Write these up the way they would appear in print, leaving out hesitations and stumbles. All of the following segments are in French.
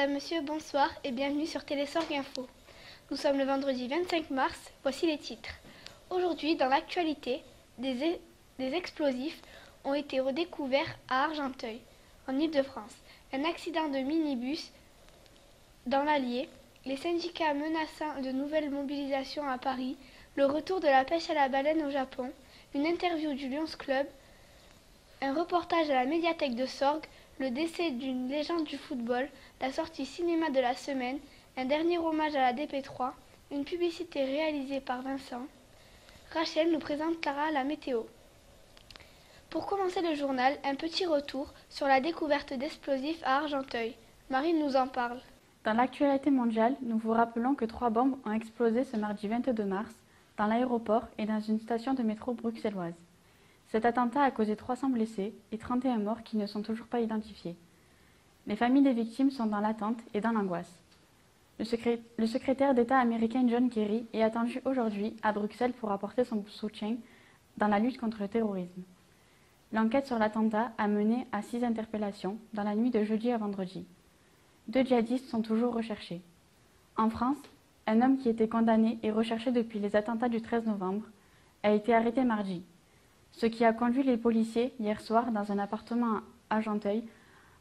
Madame, Monsieur, bonsoir et bienvenue sur Télésorg Info. Nous sommes le vendredi 25 mars, voici les titres. Aujourd'hui, dans l'actualité, des explosifs ont été redécouverts à Argenteuil, en Île-de-France. Un accident de minibus dans l'Allier, les syndicats menaçant de nouvelles mobilisations à Paris, le retour de la pêche à la baleine au Japon, une interview du Lions Club, un reportage à la médiathèque de Sorgues, le décès d'une légende du football, la sortie cinéma de la semaine, un dernier hommage à la DP3, une publicité réalisée par Vincent. Rachel nous présente Clara la météo. Pour commencer le journal, un petit retour sur la découverte d'explosifs à Argenteuil. Marine nous en parle. Dans l'actualité mondiale, nous vous rappelons que 3 bombes ont explosé ce mardi 22 mars dans l'aéroport et dans une station de métro bruxelloise. Cet attentat a causé 300 blessés et 31 morts qui ne sont toujours pas identifiés. Les familles des victimes sont dans l'attente et dans l'angoisse. Le secrétaire d'État américain John Kerry est attendu aujourd'hui à Bruxelles pour apporter son soutien dans la lutte contre le terrorisme. L'enquête sur l'attentat a mené à 6 interpellations dans la nuit de jeudi à vendredi. 2 djihadistes sont toujours recherchés. En France, un homme qui était condamné et recherché depuis les attentats du 13 novembre a été arrêté mardi, ce qui a conduit les policiers hier soir dans un appartement à Argenteuil,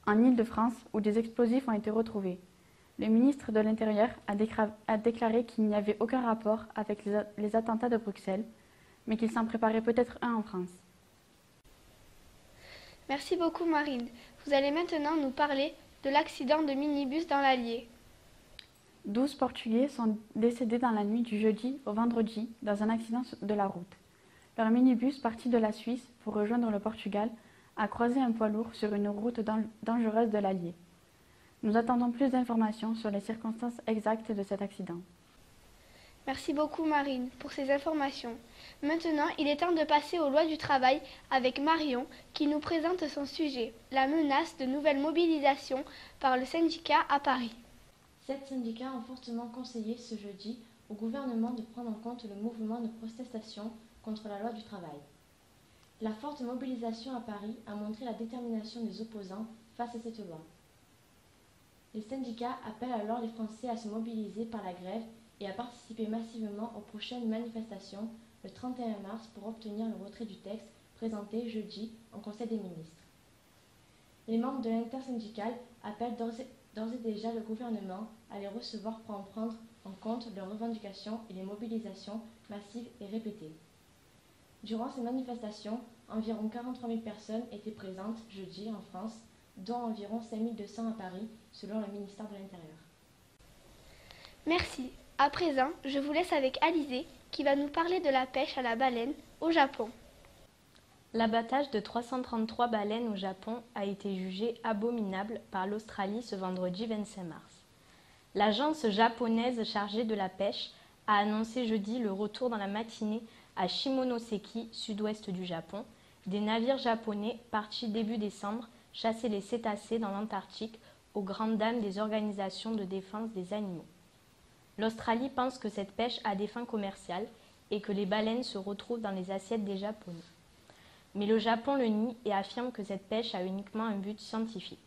en Île-de-France, où des explosifs ont été retrouvés. Le ministre de l'Intérieur a déclaré qu'il n'y avait aucun rapport avec les attentats de Bruxelles, mais qu'il s'en préparait peut-être un en France. Merci beaucoup Marine. Vous allez maintenant nous parler de l'accident de minibus dans l'Allier. 12 Portugais sont décédés dans la nuit du jeudi au vendredi dans un accident de la route. Leur minibus, parti de la Suisse pour rejoindre le Portugal, a croisé un poids lourd sur une route dangereuse de l'Allier. Nous attendons plus d'informations sur les circonstances exactes de cet accident. Merci beaucoup Marine pour ces informations. Maintenant, il est temps de passer aux lois du travail avec Marion qui nous présente son sujet, la menace de nouvelles mobilisations par le syndicat à Paris. 7 syndicats ont fortement conseillé ce jeudi au gouvernement de prendre en compte le mouvement de protestation contre la loi du travail. La forte mobilisation à Paris a montré la détermination des opposants face à cette loi. Les syndicats appellent alors les Français à se mobiliser par la grève et à participer massivement aux prochaines manifestations le 31 mars pour obtenir le retrait du texte présenté jeudi en Conseil des ministres. Les membres de l'intersyndicale appellent d'ores et déjà le gouvernement à les recevoir pour en prendre en compte leurs revendications et les mobilisations massives et répétées. Durant ces manifestations, environ 43 000 personnes étaient présentes jeudi en France, dont environ 5 200 à Paris, selon le ministère de l'Intérieur. Merci. À présent, je vous laisse avec Alizé, qui va nous parler de la pêche à la baleine au Japon. L'abattage de 333 baleines au Japon a été jugé abominable par l'Australie ce vendredi 25 mars. L'agence japonaise chargée de la pêche a annoncé jeudi le retour dans la matinée à Shimonoseki, sud-ouest du Japon, des navires japonais partis début décembre chasser les cétacés dans l'Antarctique aux grandes dames des organisations de défense des animaux. L'Australie pense que cette pêche a des fins commerciales et que les baleines se retrouvent dans les assiettes des Japonais. Mais le Japon le nie et affirme que cette pêche a uniquement un but scientifique.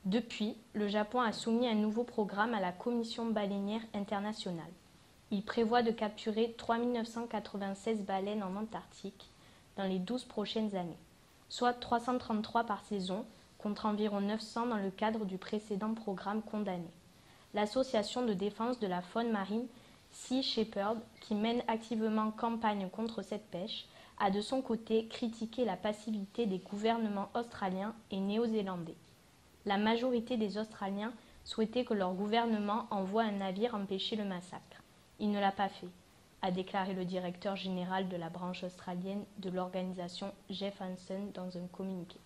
Depuis, le Japon a soumis un nouveau programme à la Commission baleinière internationale. Il prévoit de capturer 3 996 baleines en Antarctique dans les 12 prochaines années, soit 333 par saison, contre environ 900 dans le cadre du précédent programme condamné. L'association de défense de la faune marine Sea Shepherd, qui mène activement campagne contre cette pêche, a de son côté critiqué la passivité des gouvernements australiens et néo-zélandais. La majorité des Australiens souhaitaient que leur gouvernement envoie un navire empêcher le massacre. Il ne l'a pas fait, a déclaré le directeur général de la branche australienne de l'organisation Jeff Hansen dans un communiqué.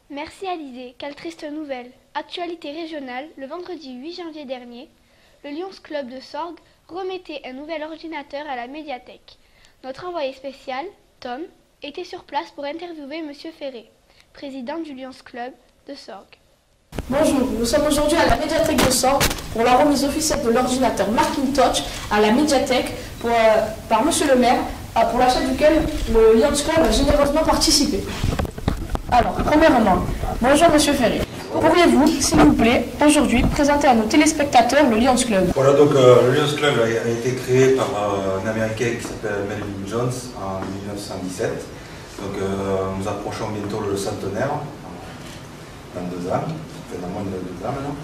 Merci Alizé, quelle triste nouvelle. Actualité régionale, le vendredi 8 janvier dernier, le Lions Club de Sorgues remettait un nouvel ordinateur à la médiathèque. Notre envoyé spécial, Tom, était sur place pour interviewer M. Ferré, président du Lions Club de Sorgues. Bonjour, nous sommes aujourd'hui à la médiathèque de Sorgues pour la remise officielle de l'ordinateur Macintosh à la médiathèque par M. le maire, pour l'achat duquel le Lions Club a généreusement participé. Alors, premièrement, bonjour M. Ferré. Pourriez-vous, s'il vous plaît, aujourd'hui présenter à nos téléspectateurs le Lions Club? Voilà, donc le Lions Club a été créé par un Américain qui s'appelle Melvin Jones en 1917. Donc nous approchons bientôt le centenaire, dans 2 ans, enfin dans moins de 2 ans maintenant.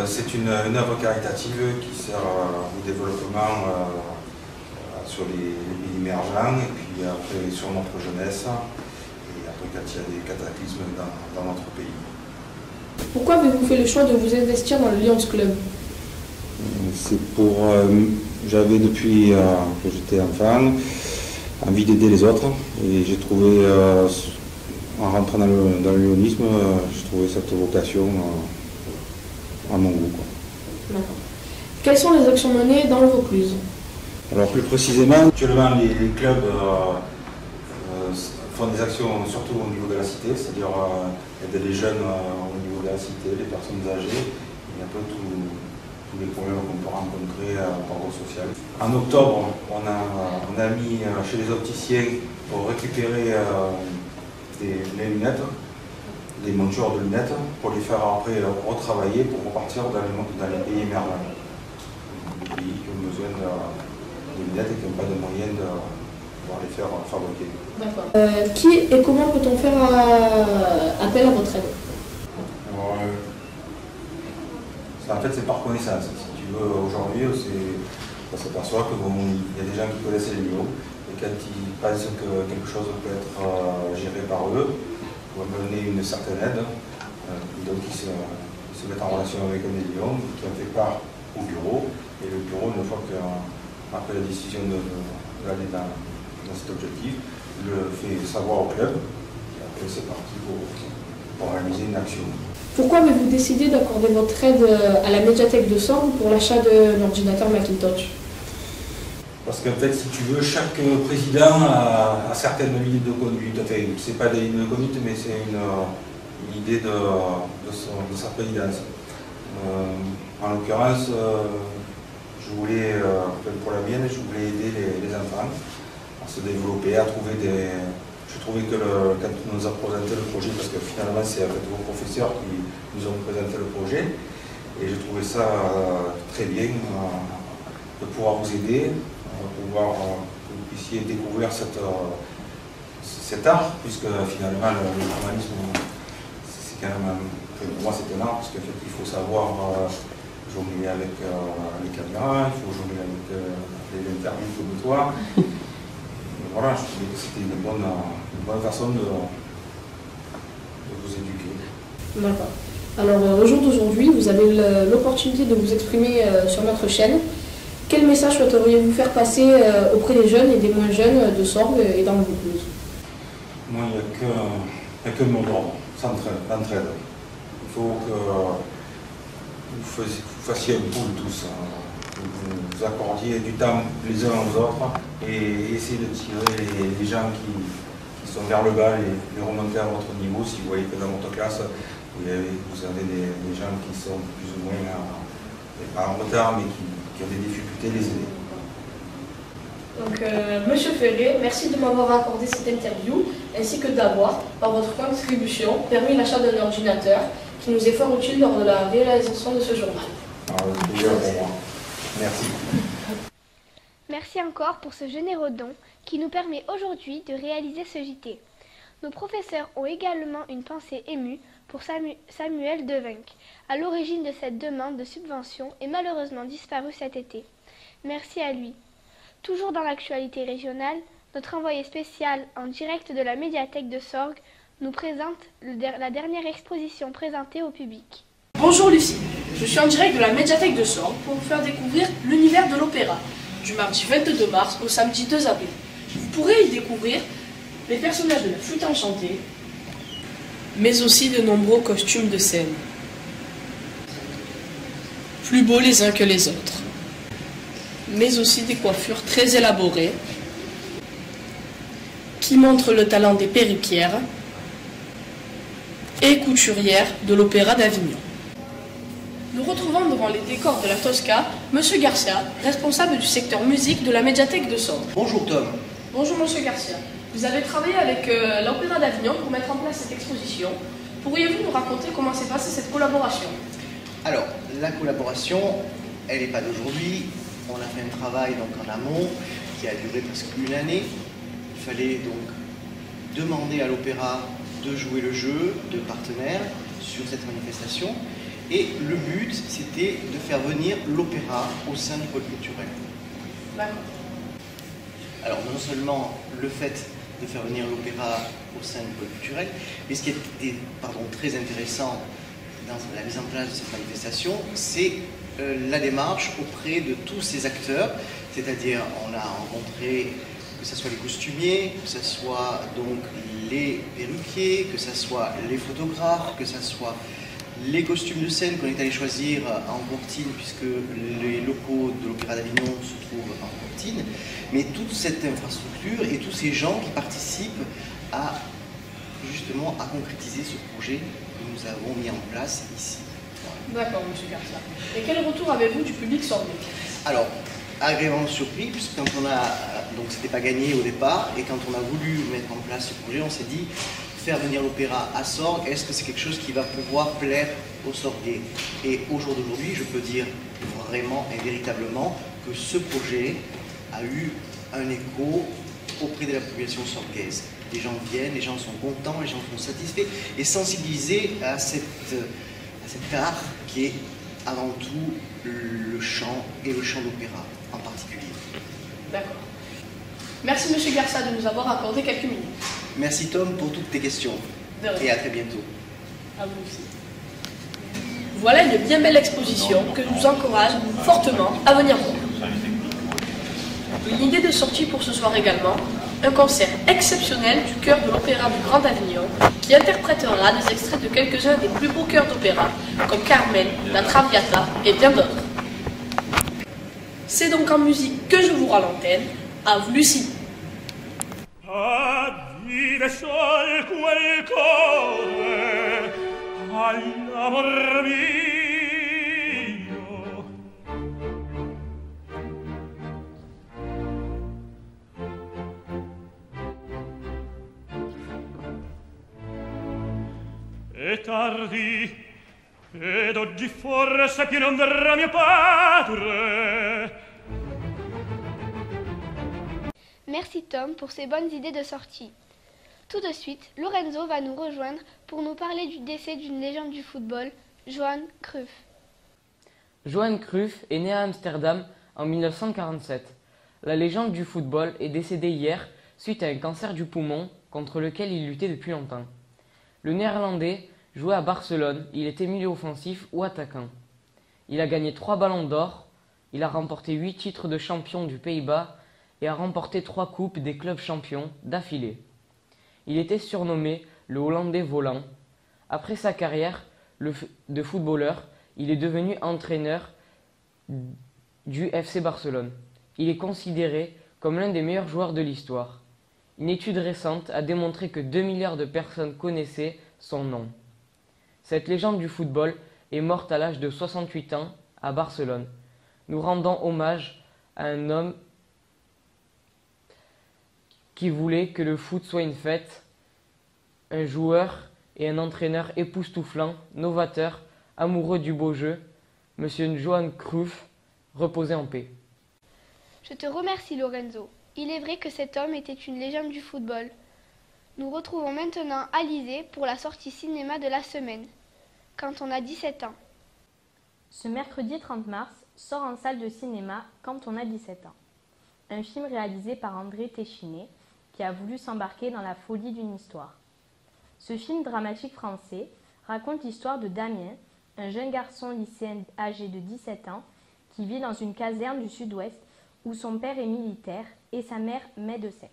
C'est une œuvre caritative qui sert au développement sur les pays émergents et puis après sur notre jeunesse et après quand il y a des cataclysmes dans notre pays. Pourquoi avez-vous fait le choix de vous investir dans le Lions Club? C'est pour... j'avais depuis que j'étais enfant envie d'aider les autres et j'ai trouvé, en rentrant dans le lyonisme, j'ai trouvé cette vocation à mon goût. D'accord. Quelles sont les actions menées dans le Vaucluse? Alors plus précisément, actuellement les clubs font des actions surtout au niveau de la cité, c'est-à-dire aider les jeunes au niveau de la cité, les personnes âgées, et un peu tous les problèmes qu'on peut rencontrer par rapport au social. En octobre, on a mis chez les opticiens pour récupérer les lunettes, des montures de lunettes, pour les faire après retravailler pour repartir dans les pays émergents. Les pays qui ont besoin de lunettes et qui n'ont pas de moyens de pouvoir les faire fabriquer. D'accord. Qui et comment peut-on faire appel à votre aide? Alors, en fait, c'est par connaissance. Si tu veux, aujourd'hui, on s'aperçoit qu'il y a des gens qui connaissent les lions et quand ils pensent que quelque chose peut être géré par eux, on va donner une certaine aide. Donc, ils se mettent en relation avec un des lions qui en fait part au bureau. Et le bureau, une fois qu'après la décision d'aller dans cet objectif, le fait savoir au club. Et après, c'est parti pour réaliser une action. Pourquoi avez-vous décidé d'accorder votre aide à la médiathèque de Sorgues pour l'achat d'un ordinateur Macintosh? Parce qu'en fait, si tu veux, chaque président a certaines lignes de conduite. Enfin, ce n'est pas des lignes de conduite, mais c'est une idée de sa présidence. En l'occurrence, je voulais, pour la mienne, je voulais aider les enfants à se développer, à trouver des... Je trouvais que quand on nous a présenté le projet, parce que finalement c'est en fait vos professeurs qui nous ont présenté le projet, et j'ai trouvé ça très bien de pouvoir vous aider, que vous puissiez découvrir cet art, puisque finalement le journalisme, c'est quand même, pour moi c'est un art, parce qu'en fait il faut savoir jongler avec les caméras, il faut jongler avec les interviews comme toi. Voilà, je trouvais que c'était une bonne façon de vous éduquer. D'accord. Alors, au jour d'aujourd'hui, vous avez l'opportunité de vous exprimer sur notre chaîne. Quel message souhaiteriez-vous faire passer auprès des jeunes et des moins jeunes de Sorgues et dans le Vaucluse? Moi, il n'y a que le mot d'ordre, l'entraide. Il faut que vous fassiez un pool tous. Vous accordiez du temps les uns aux autres et essayez de tirer les gens qui sont vers le bas et les remonter à votre niveau. Si vous voyez que dans votre classe, vous avez des gens qui sont plus ou moins pas en retard, mais qui ont des difficultés, les aider. Donc, Monsieur Ferré, merci de m'avoir accordé cette interview, ainsi que d'avoir, par votre contribution, permis l'achat d'un ordinateur qui nous est fort utile lors de la réalisation de ce journal. C'est plaisir pour moi. Merci. Merci encore pour ce généreux don qui nous permet aujourd'hui de réaliser ce JT. Nos professeurs ont également une pensée émue pour Samuel Devinck, à l'origine de cette demande de subvention et malheureusement disparu cet été. Merci à lui. Toujours dans l'actualité régionale, notre envoyé spécial en direct de la médiathèque de Sorgues nous présente la dernière exposition présentée au public. Bonjour Lucie, je suis en direct de la médiathèque de Sorgues pour vous faire découvrir l'univers de l'opéra, du mardi 22 mars au samedi 2 avril. Vous pourrez y découvrir les personnages de la flûte enchantée, mais aussi de nombreux costumes de scène, plus beaux les uns que les autres, mais aussi des coiffures très élaborées qui montrent le talent des perruquières et couturières de l'Opéra d'Avignon. Nous retrouvons devant les décors de la Tosca Monsieur Garcia, responsable du secteur musique de la médiathèque de Sorgues. Bonjour Tom. Bonjour Monsieur Garcia. Vous avez travaillé avec l'Opéra d'Avignon pour mettre en place cette exposition. Pourriez-vous nous raconter comment s'est passée cette collaboration? Alors, la collaboration, elle n'est pas d'aujourd'hui. On a fait un travail donc en amont qui a duré presque une année. Il fallait donc demander à l'opéra de jouer le jeu de partenaire sur cette manifestation. Et le but, c'était de faire venir l'opéra au sein du pôle culturel. D'accord. Alors, non seulement le fait de faire venir l'opéra au sein du pôle culturel, mais ce qui était très intéressant dans la mise en place de cette manifestation, c'est la démarche auprès de tous ces acteurs, c'est-à-dire on a rencontré que ce soit les costumiers, que ce soit donc les perruquiers, que ce soit les photographes, que ce soit les costumes de scène qu'on est allé choisir en Courtine, puisque les locaux de l'Opéra d'Avignon se trouvent en Courtine, mais toute cette infrastructure et tous ces gens qui participent justement à concrétiser ce projet que nous avons mis en place ici. Voilà. D'accord, monsieur Garcia. Et quel retour avez-vous du public sorguais? Alors, agréablement surpris, puisque quand on a, donc c'était pas gagné au départ, et quand on a voulu mettre en place ce projet, on s'est dit, faire venir l'opéra à Sorgues, est-ce que c'est quelque chose qui va pouvoir plaire aux Sorguais? Et au jour d'aujourd'hui, je peux dire vraiment et véritablement que ce projet a eu un écho auprès de la population sorguaise. Les gens viennent, les gens sont contents, les gens sont satisfaits et sensibilisés à cet art qui est avant tout le chant et le chant d'opéra en particulier. D'accord. Merci monsieur Garcia de nous avoir accordé quelques minutes. Merci Tom pour toutes tes questions. Et à très bientôt. À vous aussi. Voilà une bien belle exposition que je vous encourage fortement à venir voir. Une idée de sortie pour ce soir également, un concert exceptionnel du chœur de l'Opéra du Grand Avignon qui interprétera des extraits de quelques-uns des plus beaux chœurs d'opéra comme Carmen, La Traviata et bien d'autres. C'est donc en musique que je vous rends l'antenne. À vous Lucie. Vive sol quel cuore all'amor mio. È tardi ed oggi forse più non verrà mio padre. Merci Tom pour ces bonnes idées de sortie. Tout de suite, Lorenzo va nous rejoindre pour nous parler du décès d'une légende du football, Johan Cruyff. Johan Cruyff est né à Amsterdam en 1947. La légende du football est décédé hier suite à un cancer du poumon contre lequel il luttait depuis longtemps. Le Néerlandais jouait à Barcelone, il était milieu offensif ou attaquant. Il a gagné 3 ballons d'or, il a remporté 8 titres de champion du Pays-Bas et a remporté 3 coupes des clubs champions d'affilée. Il était surnommé le Hollandais volant. Après sa carrière de footballeur, il est devenu entraîneur du FC Barcelone. Il est considéré comme l'un des meilleurs joueurs de l'histoire. Une étude récente a démontré que 2 milliards de personnes connaissaient son nom. Cette légende du football est morte à l'âge de 68 ans à Barcelone. Nous rendons hommage à un homme qui voulait que le foot soit une fête, un joueur et un entraîneur époustouflant, novateur, amoureux du beau jeu, Monsieur Johan Cruyff, reposez en paix. Je te remercie Lorenzo. Il est vrai que cet homme était une légende du football. Nous retrouvons maintenant Alizé pour la sortie cinéma de la semaine, quand on a 17 ans. Ce mercredi 30 mars sort en salle de cinéma Quand on a 17 ans. Un film réalisé par André Téchiné qui a voulu s'embarquer dans la folie d'une histoire. Ce film dramatique français raconte l'histoire de Damien, un jeune garçon lycéen âgé de 17 ans qui vit dans une caserne du sud-ouest où son père est militaire et sa mère médecin.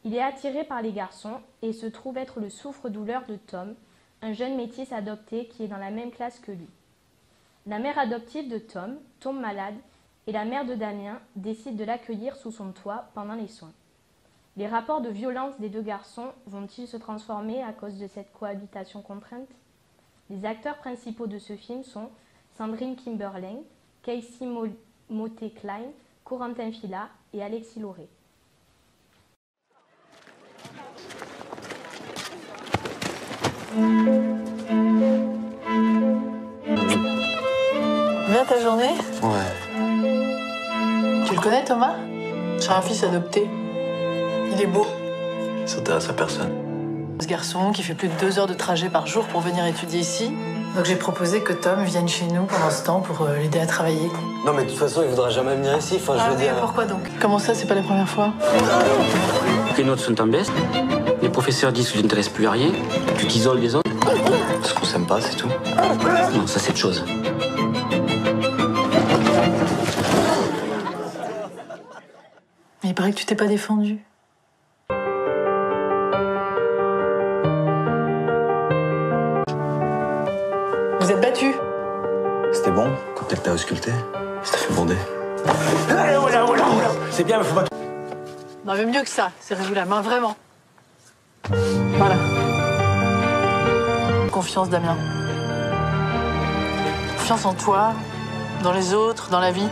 Il est attiré par les garçons et se trouve être le souffre-douleur de Tom, un jeune métis adopté qui est dans la même classe que lui. La mère adoptive de Tom tombe malade et la mère de Damien décide de l'accueillir sous son toit pendant les soins. Les rapports de violence des deux garçons vont-ils se transformer à cause de cette cohabitation contrainte? Les acteurs principaux de ce film sont Sandrine Kimberlin, Casey Moté-Klein, Corentin Fila et Alexis Lauré. ta journée? Ouais. Tu le connais, Thomas? J'ai un fils adopté. Il est beau. Ça t'intéresse à personne. Ce garçon qui fait plus de 2 heures de trajet par jour pour venir étudier ici. Donc j'ai proposé que Tom vienne chez nous pendant ce temps pour l'aider à travailler. Non, mais de toute façon, il voudra jamais venir ici. Enfin, je veux dire. Pourquoi donc? Comment ça, c'est pas la première fois? Les notes sont en baisse. Les professeurs disent que tu n'intéresses plus à rien. Tu t'isoles des autres. Parce qu'on s'aime pas, c'est tout. Non, ça c'est autre chose. Mais il paraît que tu t'es pas défendu. Vous êtes battus? C'était bon quand elle t'a ausculté? Ça t'a fait bonder. C'est bien, mais faut pas... Non, mais mieux que ça. Serrez-vous la main, vraiment. Voilà. Confiance, Damien. Confiance en toi, dans les autres, dans la vie.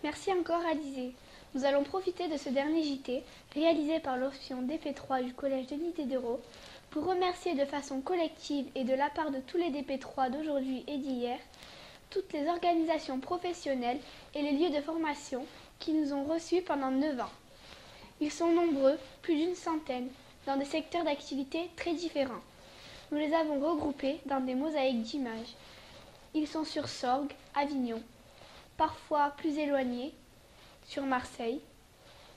Merci encore Alizé. Nous allons profiter de ce dernier JT, réalisé par l'option DP3 du Collège de Diderot, pour remercier de façon collective et de la part de tous les DP3 d'aujourd'hui et d'hier, toutes les organisations professionnelles et les lieux de formation qui nous ont reçus pendant 9 ans. Ils sont nombreux, plus d'une centaine, dans des secteurs d'activité très différents. Nous les avons regroupés dans des mosaïques d'images. Ils sont sur Sorgues, Avignon, parfois plus éloignés, sur Marseille,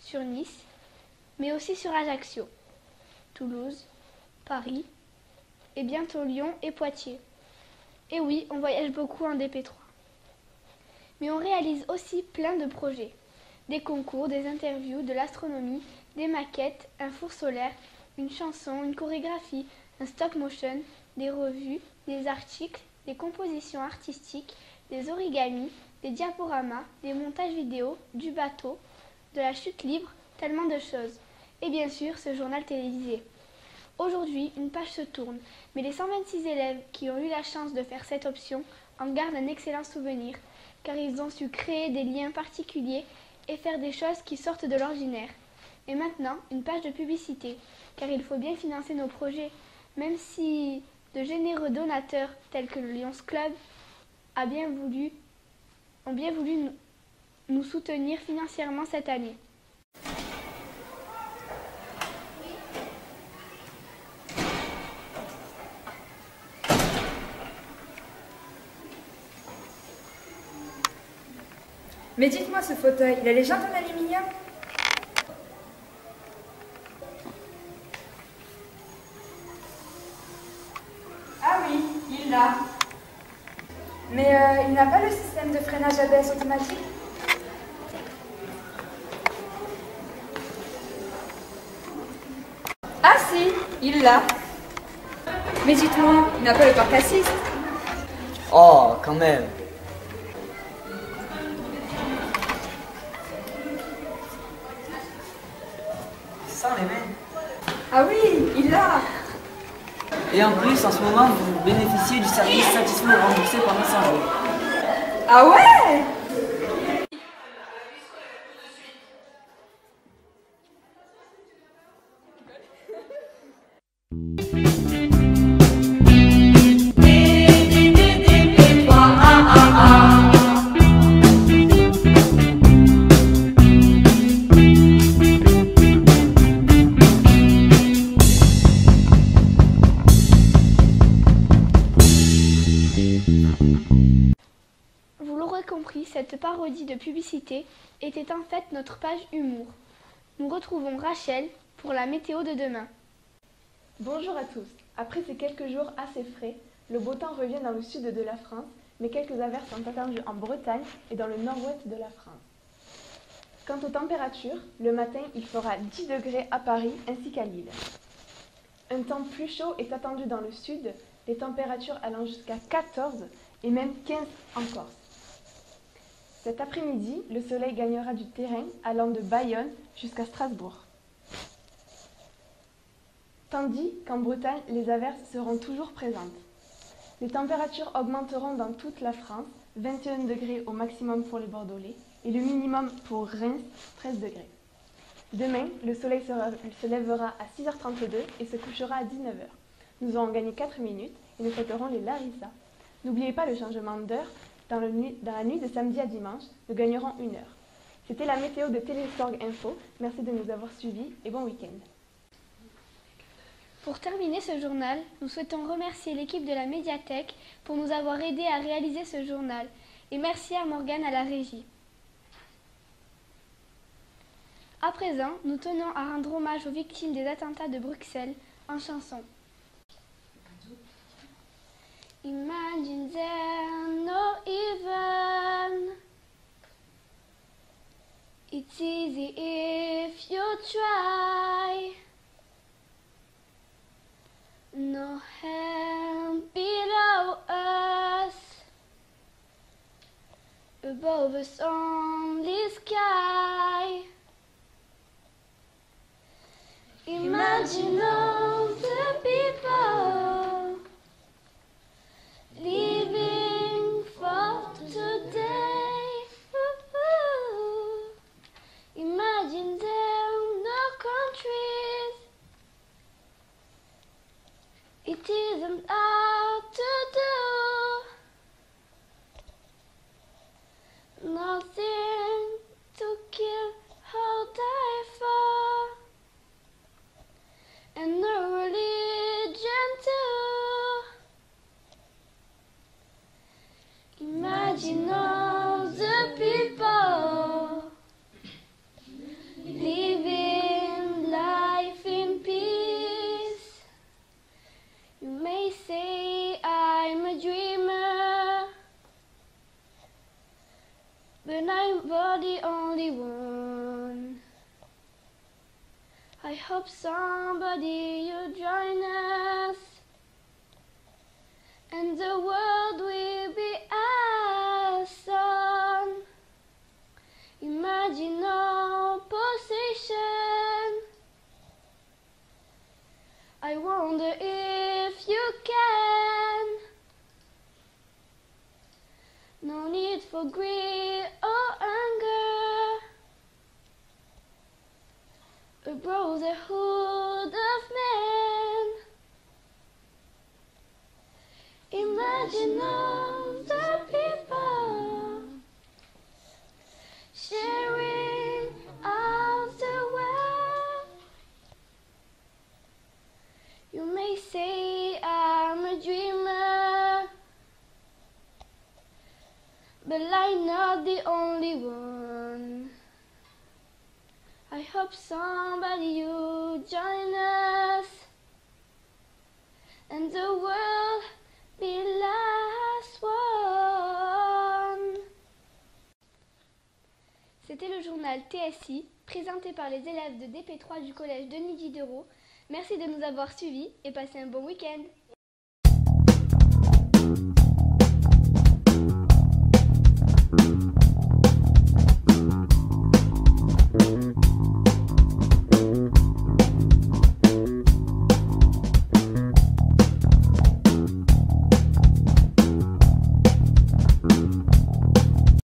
sur Nice, mais aussi sur Ajaccio, Toulouse, Paris et bientôt Lyon et Poitiers. Et oui, on voyage beaucoup en DP3. Mais on réalise aussi plein de projets. Des concours, des interviews, de l'astronomie, des maquettes, un four solaire, une chanson, une chorégraphie, un stop motion, des revues, des articles, des compositions artistiques, des origamis, des diaporamas, des montages vidéo, du bateau, de la chute libre, tellement de choses. Et bien sûr, ce journal télévisé. Aujourd'hui, une page se tourne, mais les 126 élèves qui ont eu la chance de faire cette option en gardent un excellent souvenir, car ils ont su créer des liens particuliers et faire des choses qui sortent de l'ordinaire. Et maintenant, une page de publicité, car il faut bien financer nos projets, même si de généreux donateurs tels que le Lions Club ont bien voulu nous soutenir financièrement cette année. Mais dites-moi, ce fauteuil, il a les jantes en aluminium? Ah oui, il l'a. Mais il n'a pas le système de freinage ABS automatique? Ah si, il l'a. Mais dites-moi, il n'a pas le parc assist? Oh, quand même. Sans les mains. Ah oui, il l'a. Et en plus, en ce moment, vous bénéficiez du service satisfait ou remboursé pendant 100 jours. Ah ouais! Vous l'aurez compris, cette parodie de publicité était en fait notre page humour. Nous retrouvons Rachel pour la météo de demain. Bonjour à tous. Après ces quelques jours assez frais, le beau temps revient dans le sud de la France, mais quelques averses sont attendues en Bretagne et dans le nord-ouest de la France. Quant aux températures, le matin, il fera 10 degrés à Paris ainsi qu'à Lille. Un temps plus chaud est attendu dans le sud, les températures allant jusqu'à 14 et même 15 en Corse. Cet après-midi, le soleil gagnera du terrain allant de Bayonne jusqu'à Strasbourg. Tandis qu'en Bretagne, les averses seront toujours présentes. Les températures augmenteront dans toute la France, 21 degrés au maximum pour les Bordelais et le minimum pour Reims, 13 degrés. Demain, le soleil se lèvera à 6h32 et se couchera à 19h. Nous aurons gagné 4 minutes et nous fêterons les Larissa. N'oubliez pas le changement d'heure. Dans la nuit de samedi à dimanche, nous gagnerons 1 heure. C'était la météo de Télésorg Info. Merci de nous avoir suivis et bon week-end. Pour terminer ce journal, nous souhaitons remercier l'équipe de la médiathèque pour nous avoir aidés à réaliser ce journal. Et merci à Morgane à la régie. À présent, nous tenons à rendre hommage aux victimes des attentats de Bruxelles en chanson. Imagine there no even. It's easy if you try. No hand below us. Above us only sky. Imagine all the people living for today. Imagine there no countries. It isn't hard to do. Nothing to kill or die for. And no religion too. Imagine all the people living life in peace. You may say I'm a dreamer, but I'm the only one. I hope somebody will join us, and the world will be our son. Imagine no possession. I wonder if you can. No need for greed or anger. A brotherhood of men. Imagine all the people sharing all the world. You may say I'm a dreamer, but I'm not the only one. I hope somebody will join us, and the world be last one. C'était le journal TSI, présenté par les élèves de DP3 du collège Denis Diderot. Merci de nous avoir suivis et passez un bon week-end.